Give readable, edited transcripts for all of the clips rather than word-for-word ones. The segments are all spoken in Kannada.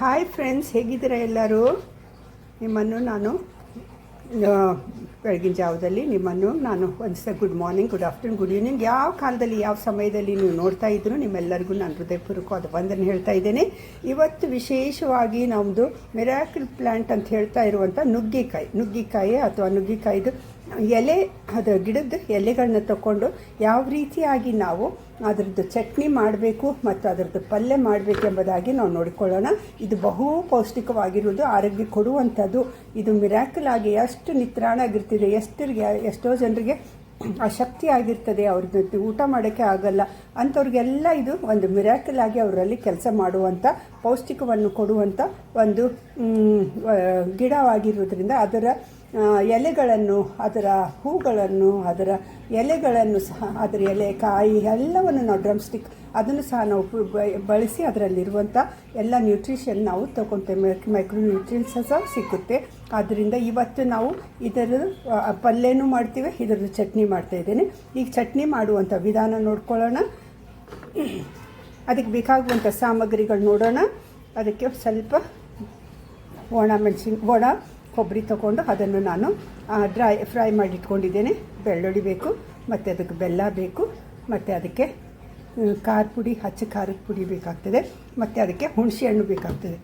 ಹಾಯ್ ಫ್ರೆಂಡ್ಸ್, ಹೇಗಿದ್ದೀರಾ ಎಲ್ಲರೂ? ನಿಮ್ಮನ್ನು ನಾನು ಬೆಳಗಿನ ಜಾವದಲ್ಲಿ ನಿಮ್ಮನ್ನು ನಾನು ಒಂದ್ಸಲ good morning, good afternoon, good evening, ಯಾವ ಕಾಲದಲ್ಲಿ ಯಾವ ಸಮಯದಲ್ಲಿ ನೀವು ನೋಡ್ತಾ ಇದ್ರು ನಿಮ್ಮೆಲ್ಲರಿಗೂ ನಾನು ಹೃದಯಪೂರ್ವಕವಾದ ವಂದನೆ ಹೇಳ್ತಾ ಇದ್ದೇನೆ. ಇವತ್ತು ವಿಶೇಷವಾಗಿ ನಮ್ಮದು ಮಿರಾಕಲ್ ಪ್ಲ್ಯಾಂಟ್ ಅಂತ ಹೇಳ್ತಾ ಇರುವಂಥ ನುಗ್ಗಿಕಾಯಿ ಅಥವಾ ನುಗ್ಗಿಕಾಯಿದು ಎಲೆ, ಅದು ಗಿಡದ ಎಲೆಗಳನ್ನ ತಗೊಂಡು ಯಾವ ರೀತಿಯಾಗಿ ನಾವು ಅದರದ್ದು ಚಟ್ನಿ ಮಾಡಬೇಕು ಮತ್ತು ಅದರದ್ದು ಪಲ್ಯ ಮಾಡಬೇಕೆಂಬುದಾಗಿ ನಾವು ನೋಡಿಕೊಳ್ಳೋಣ. ಇದು ಬಹು ಪೌಷ್ಟಿಕವಾಗಿರುವುದು, ಆರೋಗ್ಯ ಕೊಡುವಂಥದ್ದು. ಇದು ಮಿರಾಕಲ್ ಆಗಿ ಎಷ್ಟು ನಿತ್ರಾಣ ಆಗಿರ್ತಿದೆ, ಎಷ್ಟೋ ಜನರಿಗೆ ಅಶಕ್ತಿ ಆಗಿರ್ತದೆ, ಅವ್ರದ್ದು ಊಟ ಮಾಡೋಕ್ಕೆ ಆಗಲ್ಲ ಅಂಥವ್ರಿಗೆಲ್ಲ ಇದು ಒಂದು ಮಿರಾಕಲ್ ಆಗಿ ಅವರಲ್ಲಿ ಕೆಲಸ ಮಾಡುವಂಥ, ಪೌಷ್ಟಿಕವನ್ನು ಕೊಡುವಂಥ ಒಂದು ಗಿಡವಾಗಿರುವುದರಿಂದ ಅದರ ಎಲೆಗಳನ್ನು, ಅದರ ಹೂಗಳನ್ನು, ಅದರ ಎಲೆಗಳನ್ನು ಸಹ, ಅದರ ಎಲೆ ಕಾಯಿ ಎಲ್ಲವನ್ನು ನಾವು ಡ್ರಮ್ ಸ್ಟಿಕ್ ಅದನ್ನು ಸಹ ನಾವು ಬಳಸಿ ಅದರಲ್ಲಿರುವಂಥ ಎಲ್ಲ ನ್ಯೂಟ್ರಿಷನ್ ನಾವು ತಗೊತೇವೆ, ಮೈಕ್ರೋ ನ್ಯೂಟ್ರಿಯನ್ಸ್ ಸಹ ಸಿಕ್ಕುತ್ತೆ. ಆದ್ದರಿಂದ ಇವತ್ತು ನಾವು ಇದರ ಪಲ್ಯನೂ ಮಾಡ್ತೀವಿ, ಇದರದ್ದು ಚಟ್ನಿ ಮಾಡ್ತಾಯಿದ್ದೇನೆ. ಈಗ ಚಟ್ನಿ ಮಾಡುವಂಥ ವಿಧಾನ ನೋಡ್ಕೊಳ್ಳೋಣ. ಅದಕ್ಕೆ ಬೇಕಾಗುವಂಥ ಸಾಮಗ್ರಿಗಳು ನೋಡೋಣ. ಅದಕ್ಕೆ ಸ್ವಲ್ಪ ಒಣ ಕೊಬ್ಬರಿ ತೊಗೊಂಡು ಅದನ್ನು ನಾನು ಫ್ರೈ ಮಾಡಿ ಇಟ್ಕೊಂಡಿದ್ದೇನೆ. ಬೆಳ್ಳುಳ್ಳಿ ಬೇಕು, ಮತ್ತು ಅದಕ್ಕೆ ಬೆಲ್ಲ ಬೇಕು, ಮತ್ತು ಅದಕ್ಕೆ ಖಾರ ಪುಡಿ, ಹಚ್ಚ ಖಾರದ ಪುಡಿ ಬೇಕಾಗ್ತದೆ, ಮತ್ತು ಅದಕ್ಕೆ ಹುಣಸೆಹಣ್ಣು ಬೇಕಾಗ್ತದೆ.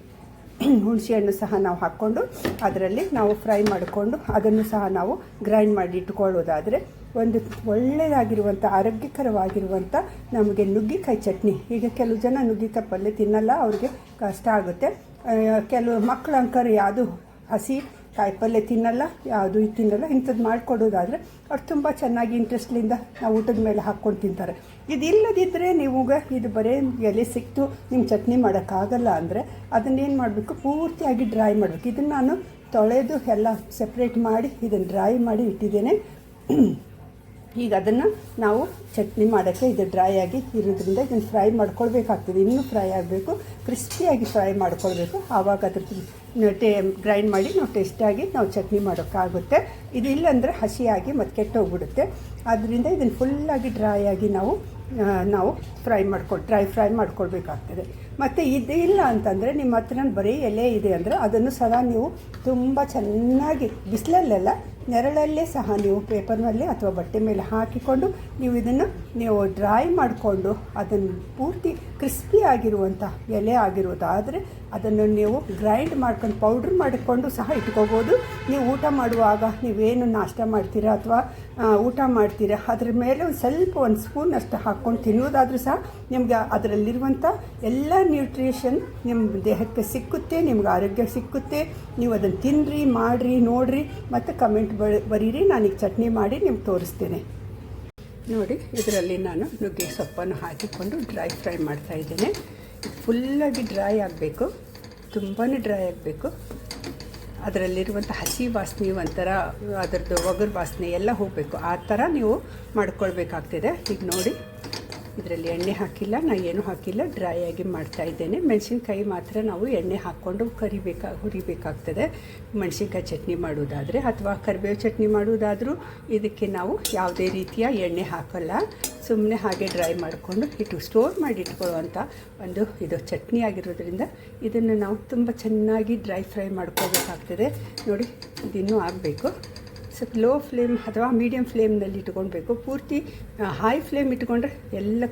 ಹುಣಸೆಹಣ್ಣು ಸಹ ನಾವು ಹಾಕ್ಕೊಂಡು ಅದರಲ್ಲಿ ನಾವು ಫ್ರೈ ಮಾಡಿಕೊಂಡು ಅದನ್ನು ಸಹ ನಾವು ಗ್ರೈಂಡ್ ಮಾಡಿ ಇಟ್ಕೊಳ್ಳೋದಾದರೆ ಒಂದು ಒಳ್ಳೆಯದಾಗಿರುವಂಥ, ಆರೋಗ್ಯಕರವಾಗಿರುವಂಥ ನಮಗೆ ನುಗ್ಗಿಕಾಯಿ ಚಟ್ನಿ. ಈಗ ಕೆಲವು ಜನ ನುಗ್ಗಿಕಾಯಿ ಪಲ್ಯ ತಿನ್ನಲ್ಲ, ಅವ್ರಿಗೆ ಕಷ್ಟ ಆಗುತ್ತೆ. ಕೆಲವು ಮಕ್ಕಳು ಅಂಕರ್ ಯಾವುದು ಹಸಿ ಕಾಯಿಪಲ್ಯ ತಿನ್ನಲ್ಲ, ಯಾವುದು ತಿನ್ನಲ್ಲ. ಇಂಥದ್ದು ಮಾಡಿಕೊಡೋದಾದರೆ ಅವ್ರು ತುಂಬ ಚೆನ್ನಾಗಿ ಇಂಟ್ರೆಸ್ಟ್ಲಿಂದ ನಾವು ಊಟದ ಮೇಲೆ ಹಾಕ್ಕೊಂಡು ತಿಂತಾರೆ. ಇದಿಲ್ಲದಿದ್ದರೆ ನೀವುಗ ಇದು ಬರೀ ಎಲೆ ಸಿಕ್ತು ನಿಮ್ಗೆ ಚಟ್ನಿ ಮಾಡೋಕ್ಕಾಗಲ್ಲ ಅಂದರೆ ಅದನ್ನೇನು ಮಾಡಬೇಕು, ಪೂರ್ತಿಯಾಗಿ ಡ್ರೈ ಮಾಡಬೇಕು. ಇದನ್ನು ನಾನು ತೊಳೆದು ಎಲ್ಲ ಸಪ್ರೇಟ್ ಮಾಡಿ ಇದನ್ನು ಡ್ರೈ ಮಾಡಿ ಇಟ್ಟಿದ್ದೇನೆ. ಈಗ ಅದನ್ನು ನಾವು ಚಟ್ನಿ ಮಾಡೋಕ್ಕೆ ಇದು ಡ್ರೈ ಆಗಿ ಇರೋದ್ರಿಂದ ಇದನ್ನು ಫ್ರೈ ಮಾಡ್ಕೊಳ್ಬೇಕಾಗ್ತದೆ. ಇನ್ನೂ ಫ್ರೈ ಆಗಬೇಕು, ಕ್ರಿಸ್ಪಿಯಾಗಿ ಫ್ರೈ ಮಾಡ್ಕೊಳ್ಬೇಕು. ಆವಾಗ ಅದ್ರದ್ದು ಗ್ರೈಂಡ್ ಮಾಡಿ ನಾವು ಟೇಸ್ಟಾಗಿ ನಾವು ಚಟ್ನಿ ಮಾಡೋಕ್ಕಾಗುತ್ತೆ. ಇದು ಇಲ್ಲಾಂದರೆ ಹಸಿಯಾಗಿ ಮತ್ತು ಕೆಟ್ಟೋಗ್ಬಿಡುತ್ತೆ. ಆದ್ದರಿಂದ ಇದನ್ನು ಫುಲ್ಲಾಗಿ ಡ್ರೈ ಆಗಿ ನಾವು ಡ್ರೈ ಫ್ರೈ ಮಾಡ್ಕೊಳ್ಬೇಕಾಗ್ತದೆ. ಮತ್ತು ಇದು ಇಲ್ಲ ಅಂತಂದರೆ ನಿಮ್ಮ ಹತ್ರ ಬರೀ ಎಲೆ ಇದೆ ಅಂದರೆ ಅದನ್ನು ಸಹ ನೀವು ತುಂಬ ಚೆನ್ನಾಗಿ ಬಿಸಿಲಲ್ಲೆಲ್ಲ, ನೆರಳಲ್ಲೇ ಸಹ ನೀವು ಪೇಪರ್ನಲ್ಲಿ ಅಥವಾ ಬಟ್ಟೆ ಮೇಲೆ ಹಾಕಿಕೊಂಡು ನೀವು ಡ್ರೈ ಮಾಡಿಕೊಂಡು ಅದನ್ನು ಪೂರ್ತಿ ಕ್ರಿಸ್ಪಿ ಆಗಿರುವಂಥ ಎಲೆ ಆಗಿರೋದಾದರೆ ಅದನ್ನು ನೀವು ಗ್ರೈಂಡ್ ಮಾಡ್ಕೊಂಡು ಪೌಡ್ರ್ ಮಾಡಿಕೊಂಡು ಸಹ ಇಟ್ಕೋಬೋದು. ನೀವು ಊಟ ಮಾಡುವಾಗ ನೀವೇನು ನಾಷ್ಟ ಮಾಡ್ತೀರಾ ಅಥವಾ ಊಟ ಮಾಡ್ತೀರಾ ಅದ್ರ ಮೇಲೆ ಒಂದು ಸ್ಪೂನ್ ಅಷ್ಟು ಹಾಕ್ಕೊಂಡು ತಿನ್ನೋದಾದರೂ ಸಹ ನಿಮ್ಗೆ ಅದರಲ್ಲಿರುವಂಥ ಎಲ್ಲ ನ್ಯೂಟ್ರಿಷನ್ ನಿಮ್ಮ ದೇಹಕ್ಕೆ ಸಿಕ್ಕುತ್ತೆ, ನಿಮ್ಗೆ ಆರೋಗ್ಯ ಸಿಕ್ಕುತ್ತೆ. ನೀವು ಅದನ್ನು ತಿನ್ನಿರಿ, ಮಾಡಿರಿ, ನೋಡಿರಿ, ಮತ್ತು ಕಮೆಂಟ್ ಬರೀರಿ. ನಾನೀಗ ಚಟ್ನಿ ಮಾಡಿ ನಿಮ್ಗೆ ತೋರಿಸ್ತೇನೆ. ನೋಡಿ, ಇದರಲ್ಲಿ ನಾನು ನುಗ್ಗೆ ಸೊಪ್ಪನ್ನು ಹಾಕಿಕೊಂಡು ಡ್ರೈ ಫ್ರೈ ಮಾಡ್ತಾಯಿದ್ದೇನೆ. ಫುಲ್ಲಾಗಿ ಡ್ರೈ ಆಗಬೇಕು, ತುಂಬಾ ಡ್ರೈ ಆಗಬೇಕು. ಅದರಲ್ಲಿರುವಂಥ ಹಸಿ ವಾಸನೆ, ಒಂಥರ ಅದರದ್ದು ಒಗರು ವಾಸನೆ ಎಲ್ಲ ಹೋಗಬೇಕು. ಆ ಥರ ನೀವು ಮಾಡ್ಕೊಳ್ಬೇಕಾಗ್ತದೆ. ಈಗ ನೋಡಿ, ಇದರಲ್ಲಿ ಎಣ್ಣೆ ಹಾಕಿಲ್ಲ, ನಾನು ಏನೂ ಹಾಕಿಲ್ಲ, ಡ್ರೈ ಆಗಿ ಮಾಡ್ತಾಯಿದ್ದೇನೆ. ಮೆಣಸಿನ್ಕಾಯಿ ಮಾತ್ರ ನಾವು ಎಣ್ಣೆ ಹಾಕ್ಕೊಂಡು ಹುರಿಬೇಕಾಗ್ತದೆ. ಮೆಣಸಿನ್ಕಾಯಿ ಚಟ್ನಿ ಮಾಡೋದಾದರೆ ಅಥವಾ ಕರಿಬೇವು ಚಟ್ನಿ ಮಾಡೋದಾದರೂ ಇದಕ್ಕೆ ನಾವು ಯಾವುದೇ ರೀತಿಯ ಎಣ್ಣೆ ಹಾಕಲ್ಲ. ಸುಮ್ಮನೆ ಹಾಗೆ ಡ್ರೈ ಮಾಡಿಕೊಂಡು ಸ್ಟೋರ್ ಮಾಡಿ ಇಟ್ಕೊಳ್ಳುವಂಥ ಇದು ಚಟ್ನಿ ಆಗಿರೋದ್ರಿಂದ ಇದನ್ನು ನಾವು ತುಂಬ ಚೆನ್ನಾಗಿ ಡ್ರೈ ಫ್ರೈ ಮಾಡ್ಕೋಬೇಕಾಗ್ತದೆ. ನೋಡಿ, ಇದಿನ್ನೂ ಆಗಬೇಕು. ಸ್ವಲ್ಪ ಲೋ ಫ್ಲೇಮ್ ಅಥವಾ ಮೀಡಿಯಮ್ ಫ್ಲೇಮ್ನಲ್ಲಿ ಇಟ್ಕೊಳ್ಬೇಕು. ಪೂರ್ತಿ ಹೈ ಫ್ಲೇಮ್ ಇಟ್ಕೊಂಡ್ರೆ ಎಲ್ಲ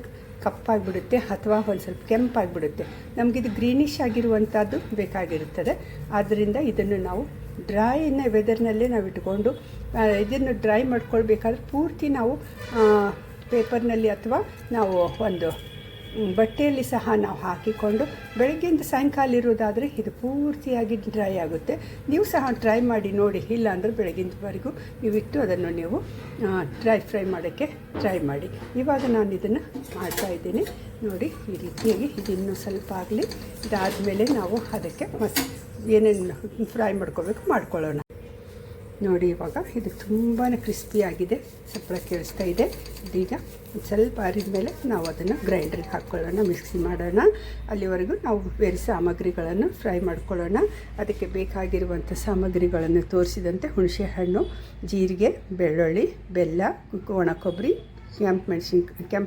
ಕಪ್ಪಾಗಿಬಿಡುತ್ತೆ ಅಥವಾ ಒಂದು ಸ್ವಲ್ಪ ಕೆಂಪಾಗಿಬಿಡುತ್ತೆ. ನಮಗಿದು ಗ್ರೀನಿಶ್ ಆಗಿರುವಂಥದ್ದು ಬೇಕಾಗಿರುತ್ತದೆ. ಆದ್ದರಿಂದ ಇದನ್ನು ನಾವು ಡ್ರೈನ ವೆದರ್ನಲ್ಲೇ ನಾವು ಇಟ್ಕೊಂಡು ಇದನ್ನು ಡ್ರೈ ಮಾಡ್ಕೊಳ್ಬೇಕಾದ್ರೆ ಪೂರ್ತಿ ನಾವು ಪೇಪರ್ನಲ್ಲಿ ಅಥವಾ ನಾವು ಒಂದು ಬಟ್ಟೆಯಲ್ಲಿ ಸಹ ನಾವು ಹಾಕಿಕೊಂಡು ಬೆಳಗ್ಗೆಯಿಂದ ಸಾಯಂಕಾಲ ಇರೋದಾದರೆ ಇದು ಪೂರ್ತಿಯಾಗಿ ಡ್ರೈ ಆಗುತ್ತೆ. ನೀವು ಸಹ ಟ್ರೈ ಮಾಡಿ ನೋಡಿ. ಇಲ್ಲ ಅಂದರೆ ಬೆಳಗ್ಗಿನವರೆಗೂ ನೀವಿಟ್ಟು ಅದನ್ನು ನೀವು ಡ್ರೈ ಫ್ರೈ ಮಾಡೋಕ್ಕೆ ಟ್ರೈ ಮಾಡಿ. ಇವಾಗ ನಾನು ಇದನ್ನು ಮಾಡ್ತಾಯಿದ್ದೀನಿ. ನೋಡಿ, ಈ ರೀತಿಯಾಗಿ ಇದಿನ್ನೂ ಸ್ವಲ್ಪ ಆಗಲಿ. ಇದಾದಮೇಲೆ ನಾವು ಅದಕ್ಕೆ ಏನೇನು ಫ್ರೈ ಮಾಡ್ಕೊಳ್ಳೋಣ. ನೋಡಿ, ಇವಾಗ ಇದು ತುಂಬಾ ಕ್ರಿಸ್ಪಿಯಾಗಿದೆ, ಸಪ್ಪಳ ಕೇಳಿಸ್ತಾ ಇದೆ. ಇದೀಗ ಸ್ವಲ್ಪ ಆರಿದ ಮೇಲೆ ನಾವು ಅದನ್ನು ಗ್ರೈಂಡ್ರಿಗೆ ಹಾಕ್ಕೊಳ್ಳೋಣ, ಮಿಕ್ಸಿ ಮಾಡೋಣ. ಅಲ್ಲಿವರೆಗೂ ನಾವು ಬೇರೆ ಸಾಮಗ್ರಿಗಳನ್ನು ಫ್ರೈ ಮಾಡ್ಕೊಳ್ಳೋಣ. ಅದಕ್ಕೆ ಬೇಕಾಗಿರುವಂಥ ಸಾಮಗ್ರಿಗಳನ್ನು ತೋರಿಸಿದಂತೆ ಹುಣಸೆ ಹಣ್ಣು, ಜೀರಿಗೆ, ಬೆಳ್ಳುಳ್ಳಿ, ಬೆಲ್ಲ, ಒಣ ಕೊಬ್ಬರಿ, ಕೆಂಪು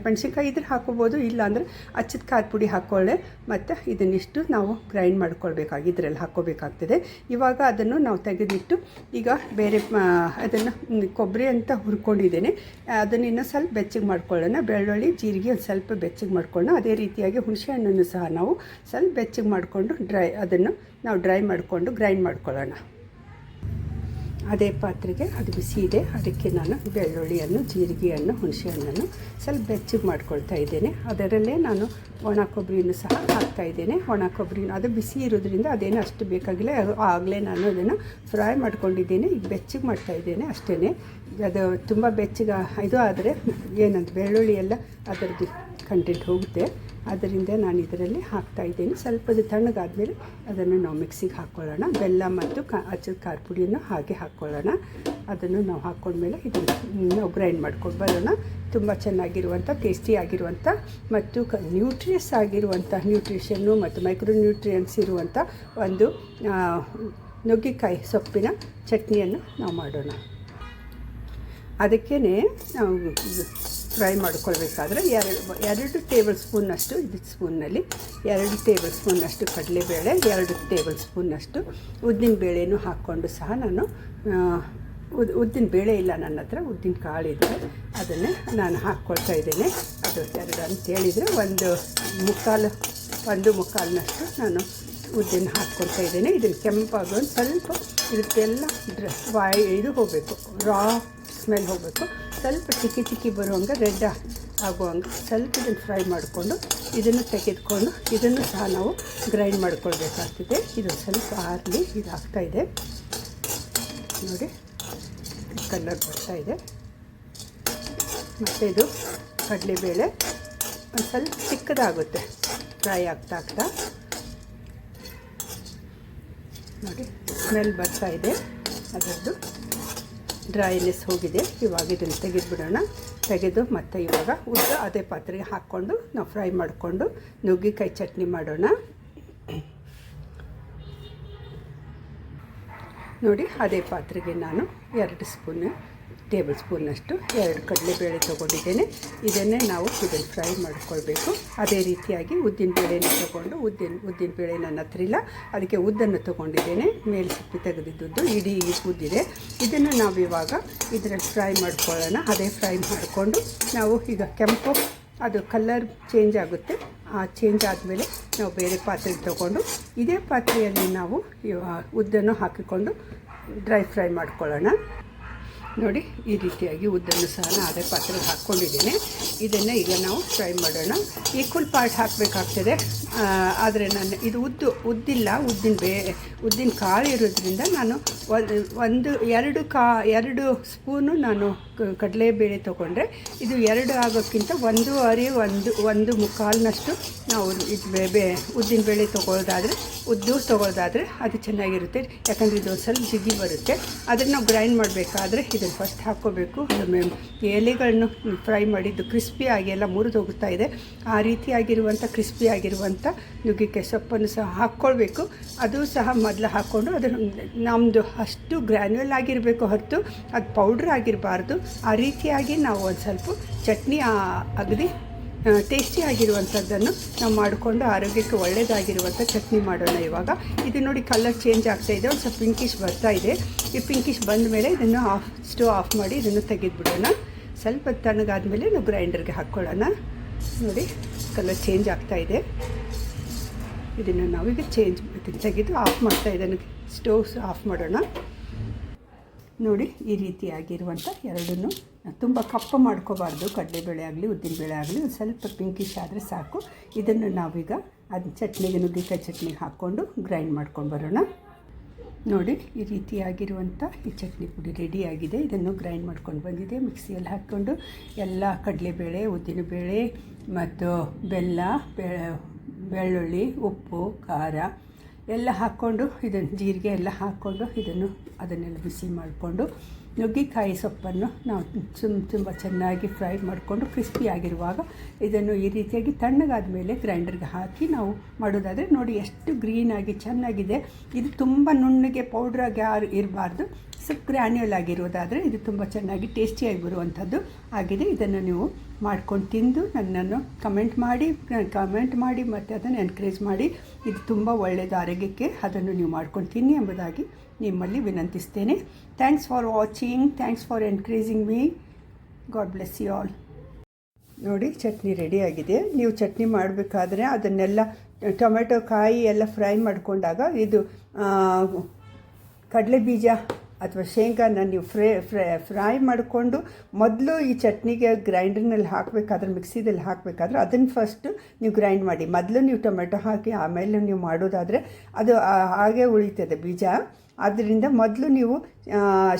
ಮೆಣಸಿನ್ಕಾಯಿ ಇದ್ರೆ ಹಾಕೋಬೋದು, ಇಲ್ಲಾಂದರೆ ಅಚ್ಚದ ಖಾರ ಪುಡಿ ಹಾಕ್ಕೊಳ್ಳೆ. ಮತ್ತು ಇದನ್ನಿಷ್ಟು ನಾವು ಗ್ರೈಂಡ್ ಮಾಡ್ಕೊಳ್ಬೇಕಾಗಿ ಇದರಲ್ಲಿ ಹಾಕ್ಕೋಬೇಕಾಗ್ತದೆ. ಇವಾಗ ಅದನ್ನು ನಾವು ತೆಗೆದಿಟ್ಟು ಈಗ ಬೇರೆ ಅದನ್ನು ಕೊಬ್ಬರಿ ಅಂತ ಹುರ್ಕೊಂಡಿದ್ದೇನೆ, ಅದನ್ನು ಇನ್ನೂ ಸ್ವಲ್ಪ ಬೆಚ್ಚಗೆ ಮಾಡ್ಕೊಳ್ಳೋಣ. ಬೆಳ್ಳುಳ್ಳಿ ಜೀರಿಗೆ ಒಂದು ಸ್ವಲ್ಪ ಬೆಚ್ಚಗೆ ಮಾಡ್ಕೊಳ್ಳೋಣ. ಅದೇ ರೀತಿಯಾಗಿ ಹುಣಸೆಹಣ್ಣನ್ನು ಸಹ ನಾವು ಸ್ವಲ್ಪ ಬೆಚ್ಚಗೆ ಮಾಡಿಕೊಂಡು ಅದನ್ನು ನಾವು ಡ್ರೈ ಮಾಡಿಕೊಂಡು ಗ್ರೈಂಡ್ ಮಾಡ್ಕೊಳ್ಳೋಣ. ಅದೇ ಪಾತ್ರೆಗೆ ಅದು ಬಿಸಿ ಇದೆ, ಅದಕ್ಕೆ ನಾನು ಬೆಳ್ಳುಳ್ಳಿಯನ್ನು, ಜೀರಿಗೆಯನ್ನು, ಹುಣಸೆಹಣ್ಣನ್ನು ಸ್ವಲ್ಪ ಬೆಚ್ಚಗೆ ಮಾಡ್ಕೊಳ್ತಾ ಇದ್ದೇನೆ. ಅದರಲ್ಲೇ ನಾನು ಒಣ ಕೊಬ್ಬರಿಯನ್ನು ಸಹ ಹಾಕ್ತಾಯಿದ್ದೇನೆ. ಒಣ ಕೊಬ್ಬರಿನ ಅದು ಬಿಸಿ ಇರೋದ್ರಿಂದ ಅದೇನು ಅಷ್ಟು ಬೇಕಾಗಿಲ್ಲ, ಆಗಲೇ ನಾನು ಅದನ್ನು ಫ್ರೈ ಮಾಡ್ಕೊಂಡಿದ್ದೇನೆ. ಈಗ ಬೆಚ್ಚಗೆ ಮಾಡ್ತಾಯಿದ್ದೇನೆ ಅಷ್ಟೇ. ಅದು ತುಂಬ ಬೆಚ್ಚಗೆ ಇದು ಆದರೆ ಏನಂತ ಬೆಳ್ಳುಳ್ಳಿ ಎಲ್ಲ ಅದರದ್ದು ಕಂಟೆಂಟ್ ಹೋಗುತ್ತೆ. ಅದರಿಂದ ನಾನು ಇದರಲ್ಲಿ ಹಾಕ್ತಾಯಿದ್ದೇನೆ. ಸ್ವಲ್ಪ ಅದು ತಣ್ಣಗಾದಮೇಲೆ ಅದನ್ನು ನಾವು ಮಿಕ್ಸಿಗೆ ಹಾಕ್ಕೊಳ್ಳೋಣ. ಬೆಲ್ಲ ಮತ್ತು ಅಚ್ಚದ ಖಾರ ಪುಡಿಯನ್ನು ಹಾಗೆ ಹಾಕ್ಕೊಳ್ಳೋಣ. ಅದನ್ನು ನಾವು ಹಾಕ್ಕೊಂಡ್ಮೇಲೆ ಇದನ್ನು ನಾವು ಗ್ರೈಂಡ್ ಮಾಡ್ಕೊಂಡು ಬರೋಣ. ತುಂಬ ಚೆನ್ನಾಗಿರುವಂಥ ಟೇಸ್ಟಿಯಾಗಿರುವಂಥ ಮತ್ತು ನ್ಯೂಟ್ರಿಯಸ್ ಆಗಿರುವಂಥ ನ್ಯೂಟ್ರಿಷನ್ನು ಮತ್ತು ಮೈಕ್ರೋ ನ್ಯೂಟ್ರಿಯನ್ಸ್ ಇರುವಂಥ ಒಂದು ನುಗ್ಗೆಕಾಯಿ ಸೊಪ್ಪಿನ ಚಟ್ನಿಯನ್ನು ನಾವು ಮಾಡೋಣ. ಅದಕ್ಕೇ ನಾವು ಫ್ರೈ ಮಾಡ್ಕೊಳ್ಬೇಕಾದ್ರೆ 2 ಟೇಬಲ್ ಸ್ಪೂನ್ನಷ್ಟು ಇದು ಸ್ಪೂನ್ನಲ್ಲಿ 2 ಟೇಬಲ್ ಸ್ಪೂನ್ನಷ್ಟು ಕಡಲೆಬೇಳೆ, 2 ಟೇಬಲ್ ಸ್ಪೂನ್ನಷ್ಟು ಉದ್ದಿನ ಬೇಳೆನೂ ಹಾಕ್ಕೊಂಡು ಸಹ ನಾನು ಉದ್ದಿನ ಬೇಳೆ ಇಲ್ಲ ನನ್ನ ಹತ್ರ, ಉದ್ದಿನ ಕಾಳಿದೆ, ಅದನ್ನೇ ನಾನು ಹಾಕ್ಕೊಳ್ತಾ ಇದ್ದೇನೆ. ಅದು 2 ಅಂತ ಹೇಳಿದರೆ 1.25ನಷ್ಟು ನಾನು ಉದ್ದಿನ ಹಾಕ್ಕೊಳ್ತಾ ಇದ್ದೇನೆ. ಇದನ್ನು ಕೆಂಪಾಗೋದು ಸ್ವಲ್ಪ ಇದಕ್ಕೆಲ್ಲ ಇದು ಹೋಗಬೇಕು, ರಾ ಸ್ಮೆಲ್ ಹೋಗಬೇಕು. ಸ್ವಲ್ಪ ಚಿಕ್ಕಿ ಬರುವಂಗೆ ರೆಡ್ ಆಗುವಂಗೆ ಸ್ವಲ್ಪ ಇದನ್ನು ಫ್ರೈ ಮಾಡಿಕೊಂಡು ಇದನ್ನು ತೆಗೆದುಕೊಂಡು ಇದನ್ನು ಸಹ ನಾವು ಗ್ರೈಂಡ್ ಮಾಡ್ಕೊಳ್ಬೇಕಾಗ್ತದೆ. ಇದು ಸ್ವಲ್ಪ ಆರಲಿ ಇದು ಆಗ್ತಾಯಿದೆ ನೋಡಿ, ಕಲರ್ ಬರ್ತಾಯಿದೆ. ಮತ್ತು ಇದು ಕಡಲೆಬೇಳೆ ಒಂದು ಸ್ವಲ್ಪ ಚಿಕ್ಕದಾಗುತ್ತೆ ಫ್ರೈ ಆಗ್ತಾ ನೋಡಿ, ಸ್ಮೆಲ್ ಬರ್ತಾಯಿದೆ, ಅದರದ್ದು ಡ್ರೈನೆಸ್ ಹೋಗಿದೆ. ಇವಾಗ ಇದನ್ನು ತೆಗೆದುಬಿಡೋಣ. ತೆಗೆದು ಮತ್ತು ಇವಾಗ ಅದೇ ಪಾತ್ರೆಗೆ ಹಾಕ್ಕೊಂಡು ನಾವು ಫ್ರೈ ಮಾಡಿಕೊಂಡು ನುಗ್ಗೆಕಾಯಿ ಚಟ್ನಿ ಮಾಡೋಣ. ನೋಡಿ, ಅದೇ ಪಾತ್ರೆಗೆ ನಾನು 2 ಟೇಬಲ್ ಸ್ಪೂನ್ನಷ್ಟು 2 ಕಡಲೆಬೇಳೆ ತೊಗೊಂಡಿದ್ದೇನೆ. ಇದನ್ನೇ ನಾವು ಇದನ್ನು ಫ್ರೈ ಮಾಡ್ಕೊಳ್ಬೇಕು. ಅದೇ ರೀತಿಯಾಗಿ ಉದ್ದಿನ ಬೇಳೆನ ತೊಗೊಂಡು ಉದ್ದಿನ ಬೇಳೆ ನನ್ನ ಹತ್ರ ಇಲ್ಲ, ಅದಕ್ಕೆ ಉದ್ದನ್ನು ತೊಗೊಂಡಿದ್ದೇನೆ. ಮೇಲೆ ಸಿಪ್ಪಿ ತೆಗೆದಿದ್ದು ಇಡೀ ಉದ್ದಿದೆ. ಇದನ್ನು ನಾವು ಇವಾಗ ಇದರಲ್ಲಿ ಫ್ರೈ ಮಾಡ್ಕೊಳ್ಳೋಣ. ಅದೇ ಫ್ರೈ ಮಾಡಿಕೊಂಡು ನಾವು ಈಗ ಕೆಂಪು ಅದು ಕಲರ್ ಚೇಂಜ್ ಆಗುತ್ತೆ. ಆ ಚೇಂಜ್ ಆದಮೇಲೆ ನಾವು ಬೇರೆ ಪಾತ್ರೆಗೆ ತೊಗೊಂಡು ಇದೇ ಪಾತ್ರೆಯಲ್ಲಿ ನಾವು ಉದ್ದನ್ನು ಹಾಕಿಕೊಂಡು ಡ್ರೈ ಫ್ರೈ ಮಾಡ್ಕೊಳ್ಳೋಣ. ನೋಡಿ, ಈ ರೀತಿಯಾಗಿ ಉದ್ದನ್ನು ಸಹ ನಾನು ಅದೇ ಪಾತ್ರೆಗೆ ಹಾಕ್ಕೊಂಡಿದ್ದೇನೆ. ಇದನ್ನು ಈಗ ನಾವು ಫ್ರೈ ಮಾಡೋಣ. ಈಕ್ವಲ್ ಪಾರ್ಟ್ ಹಾಕಬೇಕಾಗ್ತದೆ. ಆದರೆ ನಾನು ಇದು ಉದ್ದಿಲ್ಲ, ಉದ್ದಿನ ಕಾಳು ಇರೋದ್ರಿಂದ ನಾನು 2 ಸ್ಪೂನು ನಾನು ಕಡಲೆಬೇಳೆ ತೊಗೊಂಡ್ರೆ ಇದು 2 ಆಗೋಕ್ಕಿಂತ 1.25 ನಾವು ಉದ್ದಿನ ಬೇಳೆ ತೊಗೊಳ್ಳೋದಾದರೆ ಅದು ಚೆನ್ನಾಗಿರುತ್ತೆ. ಯಾಕಂದರೆ ಇದು ಸ್ವಲ್ಪ ಜಿಗಿ ಬರುತ್ತೆ. ಅದನ್ನು ನಾವು ಗ್ರೈಂಡ್ ಮಾಡಬೇಕಾದ್ರೆ ಇದನ್ನು ಫಸ್ಟ್ ಹಾಕ್ಕೋಬೇಕು. ಎಲೆಗಳನ್ನು ಫ್ರೈ ಮಾಡಿದ್ದು ಕ್ರಿಸ್ಪಿಯಾಗಿ ಎಲ್ಲ ಮುರಿದು ಹೋಗ್ತಾ ಇದೆ. ಆ ರೀತಿಯಾಗಿರುವಂಥ ಕ್ರಿಸ್ಪಿಯಾಗಿರುವಂಥ ನುಗ್ಗೆಕಾಯಿ ಸೊಪ್ಪನ್ನು ಸಹ ಹಾಕ್ಕೊಳ್ಬೇಕು. ಅದು ಸಹ ಮೊದಲು ಹಾಕ್ಕೊಂಡು ಅದನ್ನು ನಮ್ಮದು ಅಷ್ಟು ಗ್ರ್ಯಾನ್ಯುವಲ್ ಆಗಿರಬೇಕು ಹೊರತು ಅದು ಪೌಡ್ರ್ ಆಗಿರಬಾರ್ದು. ಆ ರೀತಿಯಾಗಿ ನಾವು ಒಂದು ಸ್ವಲ್ಪ ಚಟ್ನಿ ಅಗದಿ ಟೇಸ್ಟಿಯಾಗಿರುವಂಥದ್ದನ್ನು ನಾವು ಮಾಡಿಕೊಂಡು ಆರೋಗ್ಯಕ್ಕೆ ಒಳ್ಳೆಯದಾಗಿರುವಂಥ ಚಟ್ನಿ ಮಾಡೋಣ. ಇವಾಗ ಇದು ನೋಡಿ ಕಲರ್ ಚೇಂಜ್ ಆಗ್ತಾಯಿದೆ, ಒಂದು ಸ್ವಲ್ಪ ಪಿಂಕಿಶ್ ಬರ್ತಾಯಿದೆ. ಈ ಪಿಂಕಿಶ್ ಬಂದ ಮೇಲೆ ಇದನ್ನು ಸ್ಟವ್ ಆಫ್ ಮಾಡಿ ಇದನ್ನು ತೆಗೆದುಬಿಡೋಣ. ಸ್ವಲ್ಪ ತಣ್ಣಗಾದ ಮೇಲೆ ನಾವು ಗ್ರೈಂಡರ್ಗೆ ಹಾಕ್ಕೊಳ್ಳೋಣ. ನೋಡಿ, ಕಲರ್ ಚೇಂಜ್ ಆಗ್ತಾಯಿದೆ. ಇದನ್ನು ನಾವೀಗ ತೆಗೆದು ಆಫ್ ಮಾಡ್ತಾ ಇದನ್ನು ಸ್ಟವ್ ಆಫ್ ಮಾಡೋಣ. ನೋಡಿ, ಈ ರೀತಿಯಾಗಿರುವಂಥ ಎರಡನ್ನೂ ತುಂಬ ಕಪ್ಪು ಮಾಡ್ಕೋಬಾರ್ದು. ಕಡಲೆಬೇಳೆ ಆಗಲಿ ಉದ್ದಿನಬೇಳೆ ಆಗಲಿ ಒಂದು ಸ್ವಲ್ಪ ಪಿಂಕಿಶ್ ಆದರೆ ಸಾಕು. ಇದನ್ನು ನಾವೀಗ ಚಟ್ನಿಗೆ ನುಗ್ಗೆಕಾಯಿ ಚಟ್ನಿಗೆ ಹಾಕ್ಕೊಂಡು ಗ್ರೈಂಡ್ ಮಾಡ್ಕೊಂಡು ಬರೋಣ. ನೋಡಿ, ಈ ರೀತಿಯಾಗಿರುವಂಥ ಈ ಚಟ್ನಿ ಪುಡಿ ರೆಡಿಯಾಗಿದೆ. ಇದನ್ನು ಗ್ರೈಂಡ್ ಮಾಡ್ಕೊಂಡು ಬಂದಿದೆ. ಮಿಕ್ಸಿಯಲ್ಲಿ ಹಾಕ್ಕೊಂಡು ಎಲ್ಲ ಕಡಲೆಬೇಳೆ, ಉದ್ದಿನಬೇಳೆ ಮತ್ತು ಬೆಲ್ಲ, ಬೆಳ್ಳುಳ್ಳಿ, ಉಪ್ಪು, ಖಾರ ಎಲ್ಲ ಹಾಕ್ಕೊಂಡು ಇದನ್ನು ಜೀರಿಗೆ ಎಲ್ಲ ಹಾಕ್ಕೊಂಡು ಅದನ್ನೆಲ್ಲ ಬಿಸಿ ಮಾಡಿಕೊಂಡು ನುಗ್ಗೆಕಾಯಿ ಸೊಪ್ಪನ್ನು ನಾವು ತುಂಬ ಚೆನ್ನಾಗಿ ಫ್ರೈ ಮಾಡಿಕೊಂಡು ಕ್ರಿಸ್ಪಿಯಾಗಿರುವಾಗ ಇದನ್ನು ಈ ರೀತಿಯಾಗಿ ತಣ್ಣಗಾದ ಮೇಲೆ ಗ್ರೈಂಡರ್ಗೆ ಹಾಕಿ ನಾವು ಮಾಡೋದಾದರೆ ನೋಡಿ ಎಷ್ಟು ಗ್ರೀನಾಗಿ ಚೆನ್ನಾಗಿದೆ. ಇದು ತುಂಬ ನುಣ್ಣಗೆ ಪೌಡ್ರಾಗಿ ಇರಬಾರ್ದು, ಸ್ವಲ್ಪ ಗ್ರ್ಯಾನ್ಯುಯಲ್ ಆಗಿರೋದಾದರೆ ಇದು ತುಂಬ ಚೆನ್ನಾಗಿ ಟೇಸ್ಟಿಯಾಗಿ ಬರುವಂಥದ್ದು ಆಗಿದೆ. ಇದನ್ನು ನೀವು ಮಾಡ್ಕೊಂಡು ತಿಂದು ನನ್ನನ್ನು ಕಮೆಂಟ್ ಮಾಡಿ ಮತ್ತು ಅದನ್ನು ಎನ್ಕರೇಜ್ ಮಾಡಿ. ಇದು ತುಂಬ ಒಳ್ಳೆಯದು ಆರೋಗ್ಯಕ್ಕೆ, ಅದನ್ನು ನೀವು ಮಾಡ್ಕೊಂಡು ತಿನ್ನಿ ಎಂಬುದಾಗಿ ನಿಮ್ಮಲ್ಲಿ ವಿನಂತಿಸ್ತೇನೆ. Thanks for watching, thanks for encouraging me. God bless you all. ನೋಡಿ ಚಟ್ನಿ ರೆಡಿಯಾಗಿದೆ. ನೀವು ಚಟ್ನಿ ಮಾಡಬೇಕಾದ್ರೆ ಅದನ್ನೆಲ್ಲ ಟೊಮೆಟೊ ಕಾಯಿ ಎಲ್ಲ ಫ್ರೈ ಮಾಡಿಕೊಂಡಾಗ ಇದು ಕಡಲೆ ಬೀಜ ಅಥವಾ ಶೇಂಗಾನ ನೀವು ಫ್ರೈ ಮಾಡಿಕೊಂಡು ಮೊದಲು ಈ ಚಟ್ನಿಗೆ ಗ್ರೈಂಡರ್ನಲ್ಲಿ ಹಾಕಬೇಕಾದ್ರೆ ಮಿಕ್ಸಿದಲ್ಲಿ ಹಾಕಬೇಕಾದ್ರೆ ಅದನ್ನು ಫಸ್ಟು ನೀವು ಗ್ರೈಂಡ್ ಮಾಡಿ. ಮೊದಲು ನೀವು ಟೊಮೆಟೊ ಹಾಕಿ ಆಮೇಲೆ ನೀವು ಮಾಡೋದಾದರೆ ಅದು ಹಾಗೆ ಉಳಿತದೆ ಬೀಜ. ಆದ್ದರಿಂದ ಮೊದಲು ನೀವು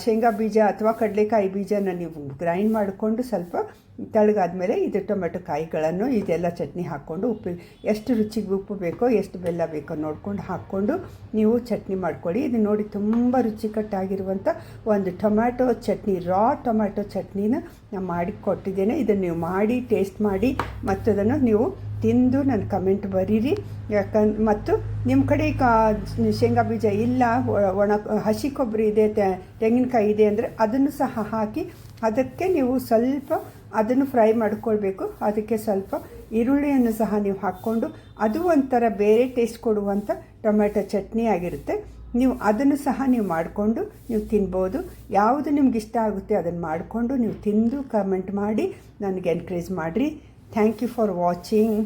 ಶೇಂಗಾ ಬೀಜ ಅಥವಾ ಕಡಲೆಕಾಯಿ ಬೀಜನ ನೀವು ಗ್ರೈಂಡ್ ಮಾಡಿಕೊಂಡು ಸ್ವಲ್ಪ ತಳಗಾದ್ಮೇಲೆ ಇದು ಟೊಮೆಟೊ ಕಾಯಿಗಳನ್ನು ಇದೆಲ್ಲ ಚಟ್ನಿ ಹಾಕ್ಕೊಂಡು ಎಷ್ಟು ರುಚಿಗೆ ಉಪ್ಪು ಬೇಕೋ ಎಷ್ಟು ಬೆಲ್ಲ ಬೇಕೋ ನೋಡಿಕೊಂಡು ಹಾಕ್ಕೊಂಡು ನೀವು ಚಟ್ನಿ ಮಾಡ್ಕೊಳ್ಳಿ. ಇದು ನೋಡಿ ತುಂಬ ರುಚಿಕಟ್ಟಾಗಿರುವಂಥ ಒಂದು ಟೊಮ್ಯಾಟೊ ಚಟ್ನಿ, ರಾ ಟೊಮ್ಯಾಟೊ ಚಟ್ನಿನ ನಾನು ಮಾಡಿ ಕೊಟ್ಟಿದ್ದೇನೆ. ಇದನ್ನು ನೀವು ಮಾಡಿ ಟೇಸ್ಟ್ ಮಾಡಿ ಮತ್ತು ಅದನ್ನು ನೀವು ತಿಂದು ನನ್ನ ಕಮೆಂಟ್ ಬರೀರಿ. ಮತ್ತು ನಿಮ್ಮ ಕಡೆ ಶೇಂಗಾ ಬೀಜ ಇಲ್ಲ, ಒಣ ಹಸಿ ಕೊಬ್ಬರಿ ಇದೆ, ತೆಂಗಿನಕಾಯಿ ಇದೆ ಅಂದರೆ ಅದನ್ನು ಸಹ ಹಾಕಿ ಅದಕ್ಕೆ ನೀವು ಸ್ವಲ್ಪ ಅದನ್ನು ಫ್ರೈ ಮಾಡ್ಕೊಳ್ಬೇಕು. ಅದಕ್ಕೆ ಸ್ವಲ್ಪ ಈರುಳ್ಳಿಯನ್ನು ಸಹ ನೀವು ಹಾಕ್ಕೊಂಡು ಅದು ಒಂಥರ ಬೇರೆ ಟೇಸ್ಟ್ ಕೊಡುವಂಥ ಟೊಮ್ಯಾಟೊ ಚಟ್ನಿ ಆಗಿರುತ್ತೆ. ನೀವು ಅದನ್ನು ಸಹ ನೀವು ಮಾಡಿಕೊಂಡು ನೀವು ತಿನ್ಬೋದು. ಯಾವುದು ನಿಮ್ಗೆ ಇಷ್ಟ ಆಗುತ್ತೆ ಅದನ್ನು ಮಾಡಿಕೊಂಡು ನೀವು ತಿಂದು ಕಮೆಂಟ್ ಮಾಡಿ ನನಗೆ ಎನ್ಕರೇಜ್ ಮಾಡಿರಿ. Thank you for watching.